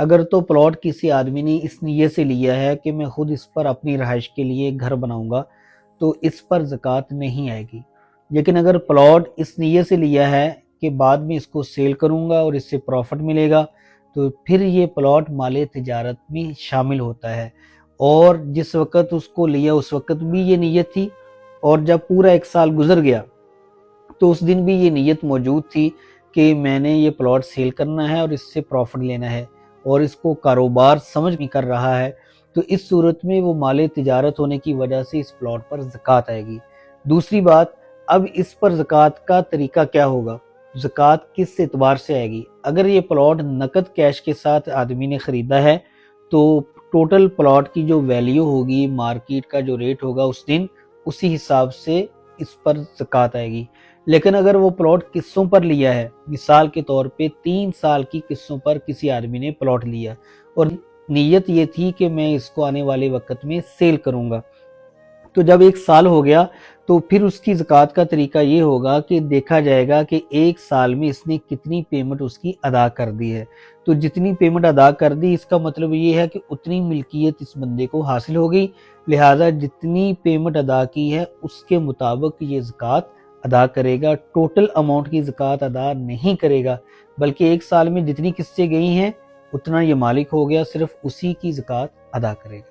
اگر تو پلاٹ کسی آدمی نے اس نیت سے لیا ہے کہ میں خود اس پر اپنی رہائش کے لیے گھر بناؤں گا تو اس پر زکوٰۃ نہیں آئے گی۔ لیکن اگر پلاٹ اس نیت سے لیا ہے کہ بعد میں اس کو سیل کروں گا اور اس سے پروفٹ ملے گا تو پھر یہ پلاٹ مال تجارت میں شامل ہوتا ہے، اور جس وقت اس کو لیا اس وقت بھی یہ نیت تھی، اور جب پورا 1 سال گزر گیا تو اس دن بھی یہ نیت موجود تھی کہ میں نے یہ پلاٹ سیل کرنا ہے اور اس سے پروفٹ لینا ہے، اور اس کو کاروبار سمجھ میں کر رہا ہے، تو اس صورت میں وہ مال تجارت ہونے کی وجہ سے اس پلاٹ پر زکوٰۃ آئے گی۔ دوسری بات، اب اس پر زکوٰۃ کا طریقہ کیا ہوگا؟ زکوٰۃ کس اعتبار سے آئے گی؟ اگر یہ پلاٹ نقد کیش کے ساتھ آدمی نے خریدا ہے تو ٹوٹل پلاٹ کی جو ویلیو ہوگی، مارکیٹ کا جو ریٹ ہوگا اس دن، اسی حساب سے اس پر زکوٰۃ آئے گی۔ لیکن اگر وہ پلاٹ قسطوں پر لیا ہے، مثال کے طور پہ 3 سال کی قسطوں پر کسی آدمی نے پلاٹ لیا اور نیت یہ تھی کہ میں اس کو آنے والے وقت میں سیل کروں گا، تو جب 1 سال ہو گیا تو پھر اس کی زکوٰۃ کا طریقہ یہ ہوگا کہ دیکھا جائے گا کہ 1 سال میں اس نے کتنی پیمنٹ اس کی ادا کر دی ہے۔ تو جتنی پیمنٹ ادا کر دی، اس کا مطلب یہ ہے کہ اتنی ملکیت اس بندے کو حاصل ہو گئی، لہٰذا جتنی پیمنٹ ادا کی ہے اس کے مطابق یہ زکوٰۃ ادا کرے گا، ٹوٹل اماؤنٹ کی زکوٰۃ ادا نہیں کرے گا، بلکہ 1 سال میں جتنی قسطیں گئی ہیں اتنا یہ مالک ہو گیا، صرف اسی کی زکوٰۃ ادا کرے گا۔